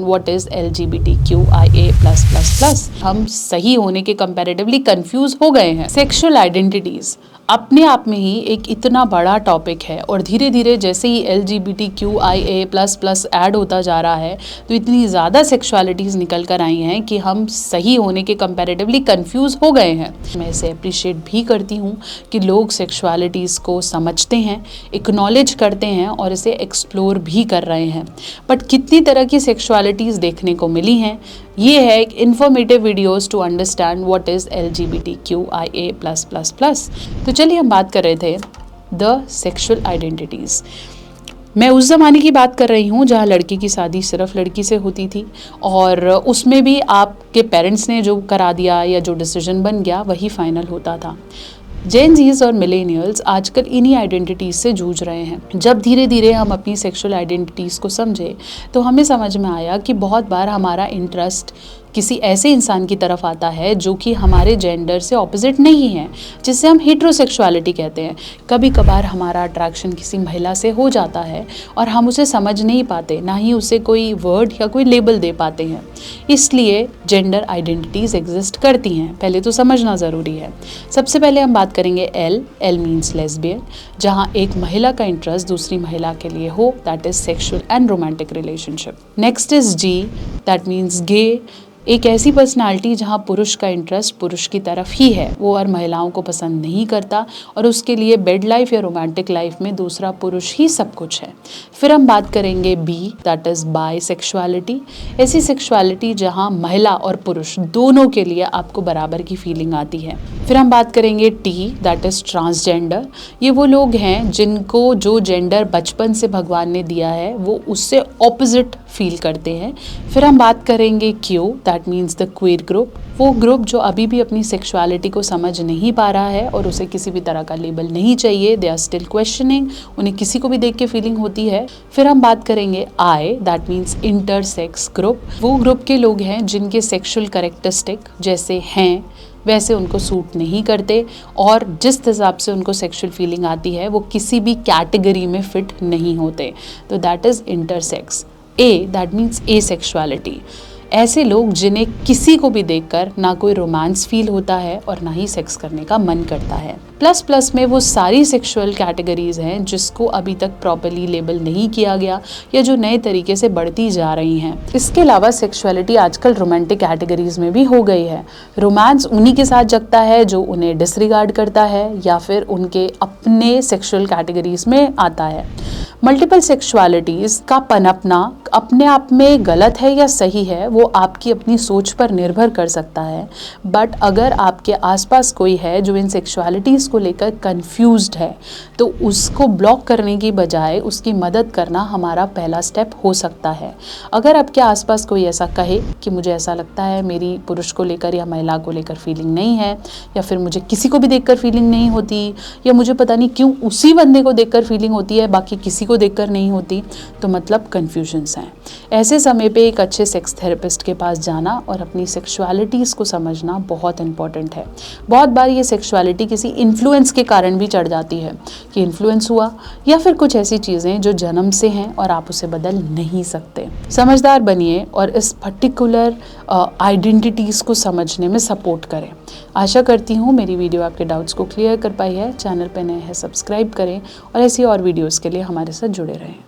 What is LGBTQIA+++। हम सही होने के कंपैरेटिवली कंफ्यूज हो गए हैं। सेक्सुअल आइडेंटिटीज अपने आप में ही एक इतना बड़ा टॉपिक है और धीरे धीरे जैसे ही LGBTQIA++ ऐड होता जा रहा है तो इतनी ज़्यादा सेक्सुअलिटीज़ निकल कर आई हैं कि हम सही होने के कंपैरेटिवली कंफ्यूज हो गए हैं। मैं इसे अप्रिशिएट भी करती हूँ कि लोग सेक्सुअलिटीज़ को समझते हैं, एक्नॉलेज करते हैं और इसे एक्सप्लोर भी कर रहे हैं। बट कितनी तरह की सेक्सुअलिटीज़ देखने को मिली हैं, ये है एक informative videos to understand what is LGBTQIA+++। तो चलिए हम बात कर रहे थे द सेक्सुअल आइडेंटिटीज़। मैं उस ज़माने की बात कर रही हूँ जहाँ लड़की की शादी सिर्फ लड़की से होती थी और उसमें भी आपके पेरेंट्स ने जो करा दिया या जो डिसीजन बन गया वही फाइनल होता था। जेन जीज और मिलेनियल्स आजकल इन्हीं आइडेंटिटीज़ से जूझ रहे हैं। जब धीरे धीरे हम अपनी सेक्सुअल आइडेंटिटीज़ को समझे तो हमें समझ में आया कि बहुत बार हमारा इंटरेस्ट किसी ऐसे इंसान की तरफ आता है जो कि हमारे जेंडर से ऑपोजिट नहीं है, जिसे हम हेट्रोसेक्सुअलिटी कहते हैं। कभी कभार हमारा अट्रैक्शन किसी महिला से हो जाता है और हम उसे समझ नहीं पाते, ना ही उसे कोई वर्ड या कोई लेबल दे पाते हैं। इसलिए जेंडर आइडेंटिटीज़ एग्जिस्ट करती हैं, पहले तो समझना ज़रूरी है। सबसे पहले हम बात करेंगे एल मीन्स लेस्बियन, जहाँ एक महिला का इंटरेस्ट दूसरी महिला के लिए हो, that is sexual and romantic relationship. Next is G, that means gay, एक ऐसी पर्सनालिटी जहाँ पुरुष का इंटरेस्ट पुरुष की तरफ ही है, वो और महिलाओं को पसंद नहीं करता और उसके लिए बेड लाइफ या रोमांटिक लाइफ में दूसरा पुरुष ही सब कुछ है। फिर हम बात करेंगे B, that is bisexuality, ऐसी सेक्शुअलिटी जहाँ महिला और पुरुष दोनों के लिए आपको बराबर की फीलिंग आती है। फिर हम बात करेंगे टी, दैट इज़ ट्रांसजेंडर, ये वो लोग हैं जिनको जो जेंडर बचपन से भगवान ने दिया है वो उससे ऑपोजिट फील करते हैं। फिर हम बात करेंगे Q, that means the queer group, वो ग्रुप जो अभी भी अपनी सेक्सुअलिटी को समझ नहीं पा रहा है और उसे किसी भी तरह का लेबल नहीं चाहिए, दे आर स्टिल क्वेश्चनिंग, उन्हें किसी को भी देख के फीलिंग होती है। फिर हम बात करेंगे आई, दैट मीन्स इंटरसेक्स ग्रुप, वो ग्रुप के लोग हैं जिनके सेक्सुअल कैरेक्टरिस्टिक जैसे हैं वैसे उनको सूट नहीं करते और जिस हिसाब से उनको सेक्सुअल फीलिंग आती है वो किसी भी कैटेगरी में फिट नहीं होते, तो that is intersex. A, that means A sexuality, ऐसे लोग जिन्हें किसी को भी देखकर ना कोई रोमांस फील होता है और ना ही सेक्स करने का मन करता है। प्लस में वो सारी सेक्सुअल कैटेगरीज हैं जिसको अभी तक प्रॉपर्ली लेबल नहीं किया गया या जो नए तरीके से बढ़ती जा रही हैं। इसके अलावा सेक्सुअलिटी आजकल रोमांटिक कैटेगरीज में भी हो गई है। रोमांस उन्हीं के साथ जगता है जो उन्हें डिसरिगार्ड करता है या फिर उनके अपने सेक्सुअल कैटेगरीज में आता है। मल्टीपल सेक्सुअलिटीज़ का पनपना अपने आप में गलत है या सही है वो आपकी अपनी सोच पर निर्भर कर सकता है, बट अगर आपके आसपास कोई है जो इन सेक्सुअलिटीज़ को लेकर कंफ्यूज्ड है तो उसको ब्लॉक करने की बजाय उसकी मदद करना हमारा पहला स्टेप हो सकता है। अगर आपके आसपास कोई ऐसा कहे कि मुझे ऐसा लगता है मेरी पुरुष को लेकर या महिला को लेकर फीलिंग नहीं है, या फिर मुझे किसी को भी देखकर फीलिंग नहीं होती, या मुझे पता नहीं क्यों उसी बंदे को देखकर फीलिंग होती है बाकी किसी को देखकर नहीं होती, तो मतलब कन्फ्यूजन्स हैं। ऐसे समय पे एक अच्छे सेक्स थेरेपिस्ट के पास जाना और अपनी सेक्सुअलिटीज़ को समझना बहुत इंपॉर्टेंट है। बहुत बार ये सेक्सुअलिटी किसी इन्फ्लुएंस के कारण भी चढ़ जाती है कि इन्फ्लुएंस हुआ या फिर कुछ ऐसी चीज़ें जो जन्म से हैं और आप उसे बदल नहीं सकते। समझदार बनिए और इस पर्टिकुलर आइडेंटिटीज़ को समझने में सपोर्ट करें। आशा करती हूँ मेरी वीडियो आपके डाउट्स को क्लियर कर पाई है। चैनल पे नए हैं सब्सक्राइब करें और ऐसी और वीडियोज़ के लिए हमारे साथ जुड़े रहें।